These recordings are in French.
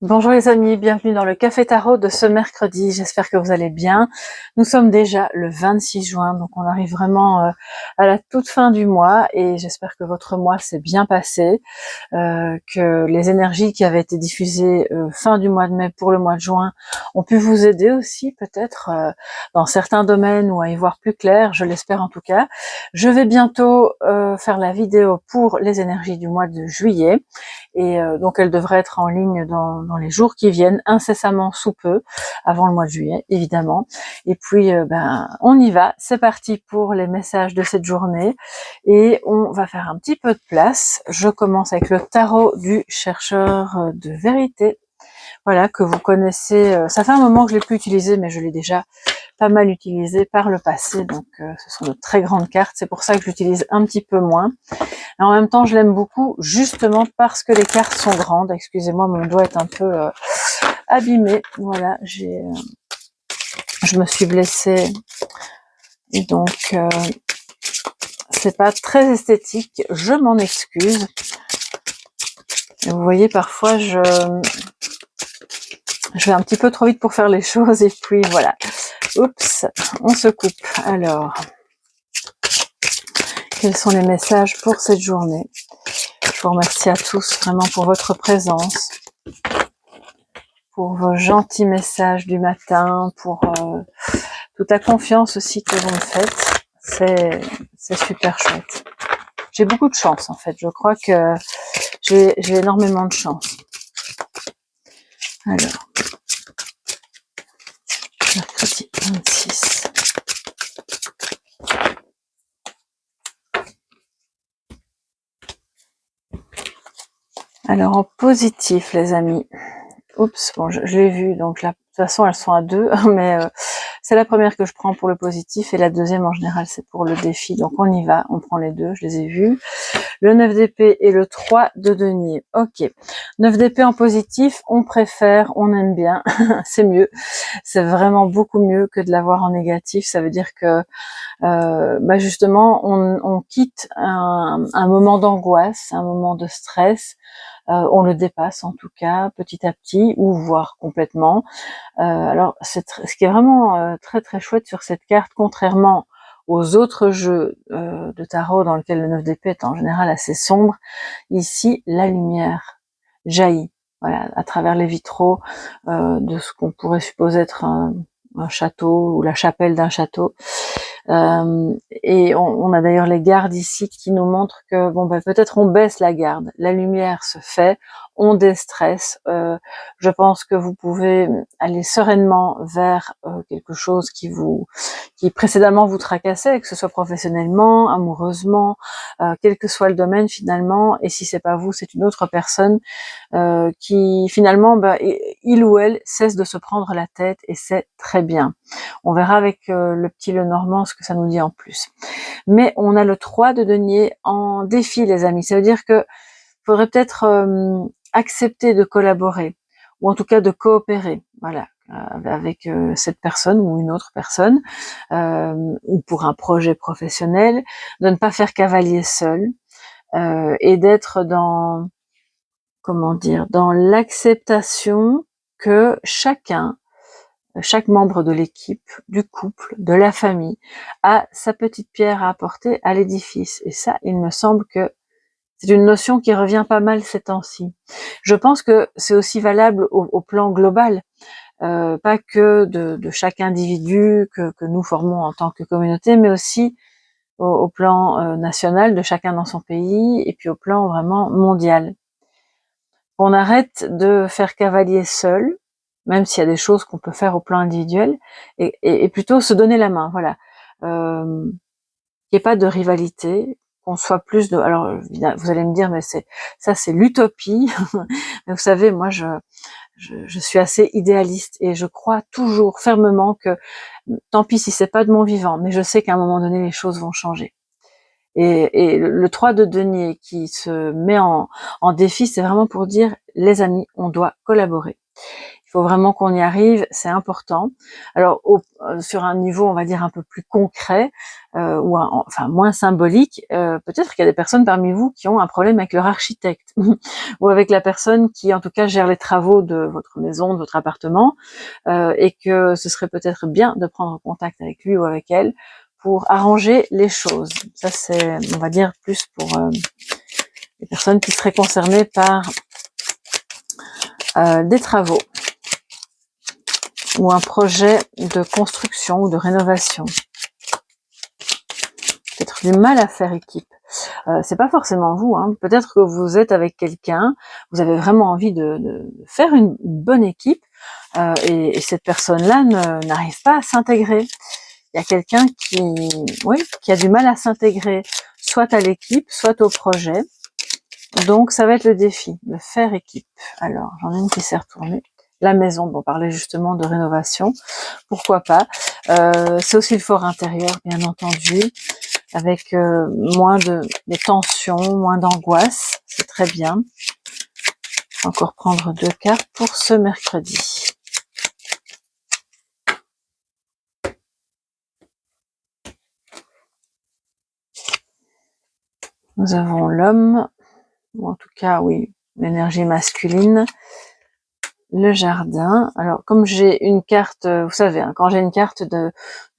Bonjour les amis, bienvenue dans le Café Tarot de ce mercredi, j'espère que vous allez bien. Nous sommes déjà le 26 juin, donc on arrive vraiment à la toute fin du mois et j'espère que votre mois s'est bien passé, que les énergies qui avaient été diffusées fin du mois de mai pour le mois de juin ont pu vous aider aussi peut-être dans certains domaines ou à y voir plus clair, je l'espère en tout cas. Je vais bientôt faire la vidéo pour les énergies du mois de juillet. Et donc elle devrait être en ligne dans les jours qui viennent, incessamment sous peu, avant le mois de juillet, évidemment. Et puis, on y va, c'est parti pour les messages de cette journée. Et on va faire un petit peu de place. Je commence avec le tarot du chercheur de vérité. Voilà, que vous connaissez, ça fait un moment que je l'ai plus utilisé, mais je l'ai déjà pas mal utilisé par le passé, donc ce sont de très grandes cartes, c'est pour ça que je l'utilise un petit peu moins. Et en même temps, je l'aime beaucoup, justement parce que les cartes sont grandes. Excusez-moi, mon doigt est un peu abîmé. Voilà, je me suis blessée. Et donc, c'est pas très esthétique. Je m'en excuse. Et vous voyez, parfois, je vais un petit peu trop vite pour faire les choses. Et puis, voilà. Oups, on se coupe. Alors, quels sont les messages pour cette journée? Je vous remercie à tous vraiment pour votre présence, pour vos gentils messages du matin, pour toute la confiance aussi que vous me faites. C'est super chouette. J'ai beaucoup de chance en fait. Je crois que j'ai énormément de chance. Alors, mercredi 26. Alors en positif les amis. Oups, bon je l'ai vu, donc là, de toute façon elles sont à deux, mais c'est la première que je prends pour le positif et la deuxième en général c'est pour le défi, donc on y va, on prend les deux, je les ai vus. Le 9 d'épée et le 3 de denier. Ok, 9 d'épée en positif, on préfère, on aime bien, c'est mieux, c'est vraiment beaucoup mieux que de l'avoir en négatif, ça veut dire que justement on quitte un moment d'angoisse, un moment de stress, on le dépasse en tout cas petit à petit ou voire complètement. Alors ce qui est vraiment très très chouette sur cette carte, contrairement aux autres jeux de tarot dans lesquels le 9 d'épée est en général assez sombre, ici la lumière jaillit, voilà, à travers les vitraux de ce qu'on pourrait supposer être un château ou la chapelle d'un château. Et on a d'ailleurs les gardes ici qui nous montrent que bon peut-être on baisse la garde, la lumière se fait, on déstresse. Je pense que vous pouvez aller sereinement vers quelque chose qui précédemment vous tracassait, que ce soit professionnellement, amoureusement, quel que soit le domaine finalement. Et si c'est pas vous, c'est une autre personne qui finalement, il ou elle cesse de se prendre la tête et c'est très bien. On verra avec le petit Lenormand ce que ça nous dit en plus. Mais on a le 3 de denier en défi les amis, ça veut dire que faudrait peut-être accepter de collaborer ou en tout cas de coopérer, voilà, avec cette personne ou une autre personne ou pour un projet professionnel, de ne pas faire cavalier seul et d'être dans dans l'acceptation que chaque membre de l'équipe, du couple, de la famille, a sa petite pierre à apporter à l'édifice. Et ça, il me semble que c'est une notion qui revient pas mal ces temps-ci. Je pense que c'est aussi valable au plan global, pas que de chaque individu que nous formons en tant que communauté, mais aussi au plan national, de chacun dans son pays, et puis au plan vraiment mondial. On arrête de faire cavalier seul, même s'il y a des choses qu'on peut faire au plan individuel, et plutôt se donner la main, voilà. Qu'il n'y ait pas de rivalité, qu'on soit plus de... Alors, vous allez me dire, mais c'est l'utopie. Mais vous savez, moi, je suis assez idéaliste et je crois toujours fermement que, tant pis si c'est pas de mon vivant, mais je sais qu'à un moment donné, les choses vont changer. Et le 3 de denier qui se met en défi, c'est vraiment pour dire, les amis, on doit collaborer. Il faut vraiment qu'on y arrive, c'est important. Alors sur un niveau, on va dire un peu plus concret, ou enfin moins symbolique, peut-être qu'il y a des personnes parmi vous qui ont un problème avec leur architecte ou avec la personne qui en tout cas gère les travaux de votre maison, de votre appartement, et que ce serait peut-être bien de prendre contact avec lui ou avec elle pour arranger les choses. Ça c'est, on va dire, plus pour les personnes qui seraient concernées par des travaux ou un projet de construction ou de rénovation. Peut-être du mal à faire équipe. C'est pas forcément vous, hein. Peut-être que vous êtes avec quelqu'un, vous avez vraiment envie de faire une bonne équipe, et cette personne-là n'arrive pas à s'intégrer. Il y a quelqu'un qui a du mal à s'intégrer, soit à l'équipe, soit au projet. Donc ça va être le défi, de faire équipe. Alors, j'en ai une qui s'est retournée. La maison, bon, on parlait justement de rénovation, pourquoi pas. C'est aussi le fort intérieur, bien entendu, avec moins de tensions, moins d'angoisse, c'est très bien. Encore prendre 2 cartes pour ce mercredi. Nous avons l'homme, ou en tout cas, oui, l'énergie masculine, le jardin. Alors, comme j'ai une carte, vous savez, hein, quand j'ai une carte de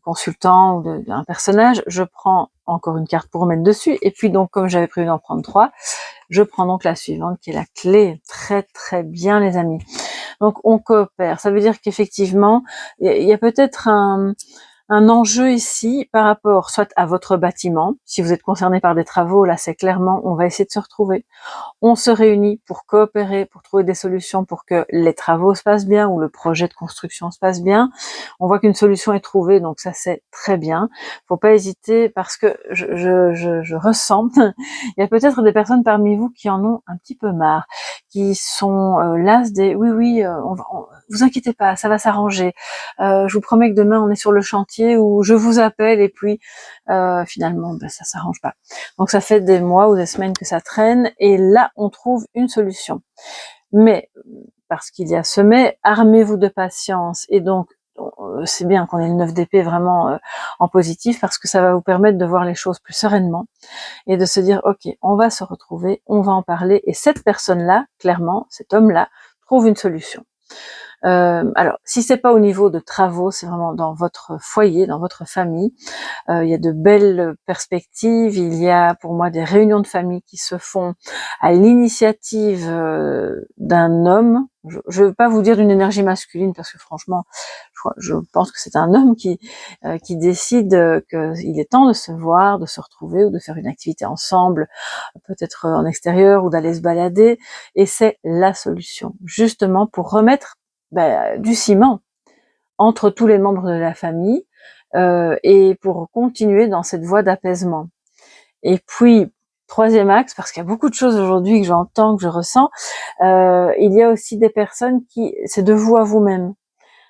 consultant ou d'un personnage, je prends encore une carte pour remettre dessus, et puis donc, comme j'avais prévu d'en prendre 3, je prends donc la suivante qui est la clé. Très très bien les amis. Donc on coopère, ça veut dire qu'effectivement, il y a peut-être un enjeu ici par rapport soit à votre bâtiment, si vous êtes concerné par des travaux, là c'est clairement, on va essayer de se retrouver. On se réunit pour coopérer, pour trouver des solutions pour que les travaux se passent bien ou le projet de construction se passe bien. On voit qu'une solution est trouvée, donc ça c'est très bien. Faut pas hésiter parce que je ressens, il y a peut-être des personnes parmi vous qui en ont un petit peu marre, qui sont las des oui, vous inquiétez pas, ça va s'arranger. Je vous promets que demain on est sur le chantier ou je vous appelle et puis finalement ben, ça s'arrange pas. Donc ça fait des mois ou des semaines que ça traîne et là on trouve une solution. Mais parce qu'il y a ce mais, armez-vous de patience et donc c'est bien qu'on ait le 9 d'épée vraiment en positif parce que ça va vous permettre de voir les choses plus sereinement et de se dire ok, on va se retrouver, on va en parler et cette personne-là, clairement, cet homme-là, trouve une solution. Alors, si c'est pas au niveau de travaux, c'est vraiment dans votre foyer, dans votre famille. Il y a de belles perspectives. Il y a pour moi des réunions de famille qui se font à l'initiative d'un homme. Je ne veux pas vous dire d'une énergie masculine parce que franchement, je pense que c'est un homme qui décide qu'il est temps de se voir, de se retrouver ou de faire une activité ensemble, peut-être en extérieur ou d'aller se balader. Et c'est la solution, justement pour remettre du ciment entre tous les membres de la famille et pour continuer dans cette voie d'apaisement. Et puis, troisième axe, parce qu'il y a beaucoup de choses aujourd'hui que j'entends, que je ressens, il y a aussi des personnes qui, c'est de vous à vous-même.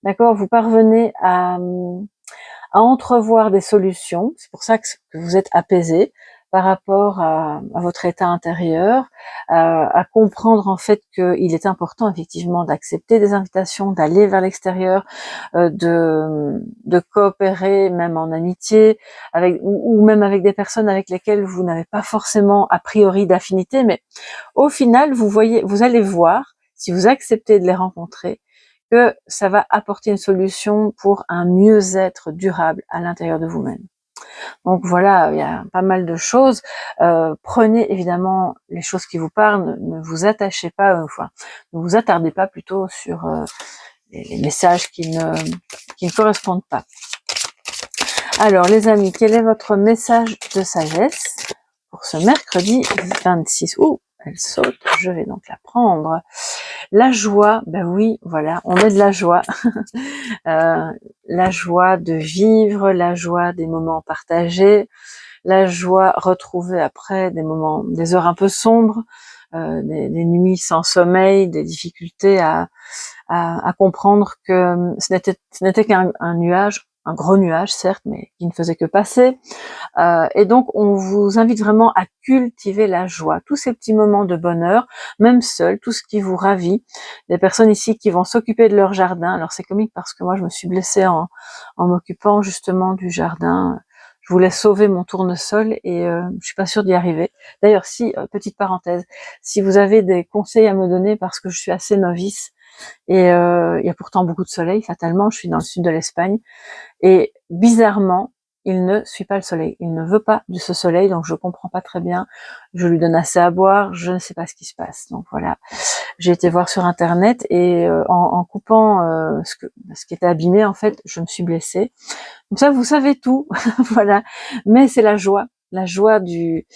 D'accord? Vous parvenez à entrevoir des solutions. C'est pour ça que vous êtes apaisé par rapport à votre état intérieur, à comprendre en fait qu'il est important effectivement d'accepter des invitations, d'aller vers l'extérieur, de coopérer même en amitié, avec ou même avec des personnes avec lesquelles vous n'avez pas forcément a priori d'affinité, mais au final vous allez voir si vous acceptez de les rencontrer que ça va apporter une solution pour un mieux-être durable à l'intérieur de vous-même. Donc voilà, il y a pas mal de choses. Prenez évidemment les choses qui vous parlent, ne vous attachez pas, ne vous attardez pas plutôt sur les messages qui ne correspondent pas. Alors les amis, quel est votre message de sagesse pour ce mercredi 26 août? Elle saute, je vais donc la prendre. La joie, ben oui, voilà, on met de la joie. La joie de vivre, la joie des moments partagés, la joie retrouvée après des moments, des heures un peu sombres, des nuits sans sommeil, des difficultés à comprendre que ce n'était qu'un nuage, un gros nuage certes, mais qui ne faisait que passer. Et donc on vous invite vraiment à cultiver la joie, tous ces petits moments de bonheur, même seul, tout ce qui vous ravit. Les personnes ici qui vont s'occuper de leur jardin, alors c'est comique parce que moi je me suis blessée en m'occupant justement du jardin. Je voulais sauver mon tournesol et je suis pas sûre d'y arriver. D'ailleurs, si, petite parenthèse, si vous avez des conseils à me donner parce que je suis assez novice et il y a pourtant beaucoup de soleil, fatalement, je suis dans le sud de l'Espagne et bizarrement, il ne suit pas le soleil. Il ne veut pas de ce soleil, donc je comprends pas très bien. Je lui donne assez à boire, je ne sais pas ce qui se passe. Donc voilà, j'ai été voir sur internet et en coupant ce qui était abîmé, en fait, je me suis blessée. Comme ça, vous savez tout, voilà. Mais c'est la joie du,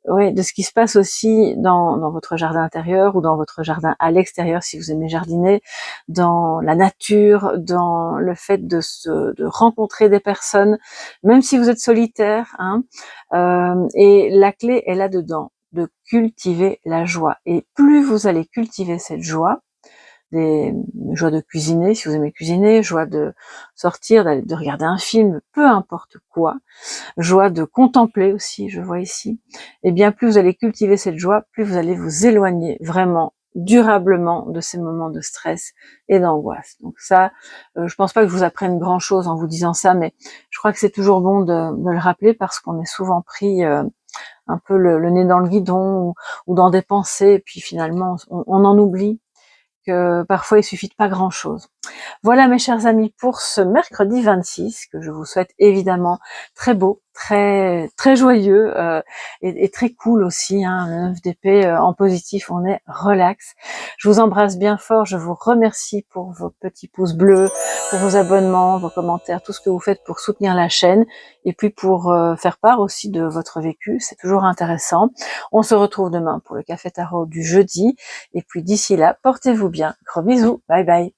ouais, de ce qui se passe aussi dans votre jardin intérieur ou dans votre jardin à l'extérieur si vous aimez jardiner, dans la nature, dans le fait de rencontrer des personnes, même si vous êtes solitaire, hein, et la clé est là-dedans, de cultiver la joie. Et plus vous allez cultiver cette joie, des joies de cuisiner, si vous aimez cuisiner, joie de sortir, de regarder un film, peu importe quoi, joie de contempler aussi, je vois ici, et bien plus vous allez cultiver cette joie, plus vous allez vous éloigner vraiment durablement de ces moments de stress et d'angoisse. Donc ça, je pense pas que je vous apprenne grand chose en vous disant ça, mais je crois que c'est toujours bon de le rappeler parce qu'on est souvent pris un peu le nez dans le guidon ou dans des pensées, et puis finalement on en oublie que parfois il suffit de pas grand chose. Voilà mes chers amis pour ce mercredi 26 que je vous souhaite évidemment très beau, très très joyeux et très cool aussi, hein, le 9 d'épée en positif, on est relax. Je vous embrasse bien fort, je vous remercie pour vos petits pouces bleus, pour vos abonnements, vos commentaires, tout ce que vous faites pour soutenir la chaîne et puis pour faire part aussi de votre vécu, c'est toujours intéressant. On se retrouve demain pour le Café Tarot du jeudi et puis d'ici là, portez-vous bien. Gros bisous, bye bye.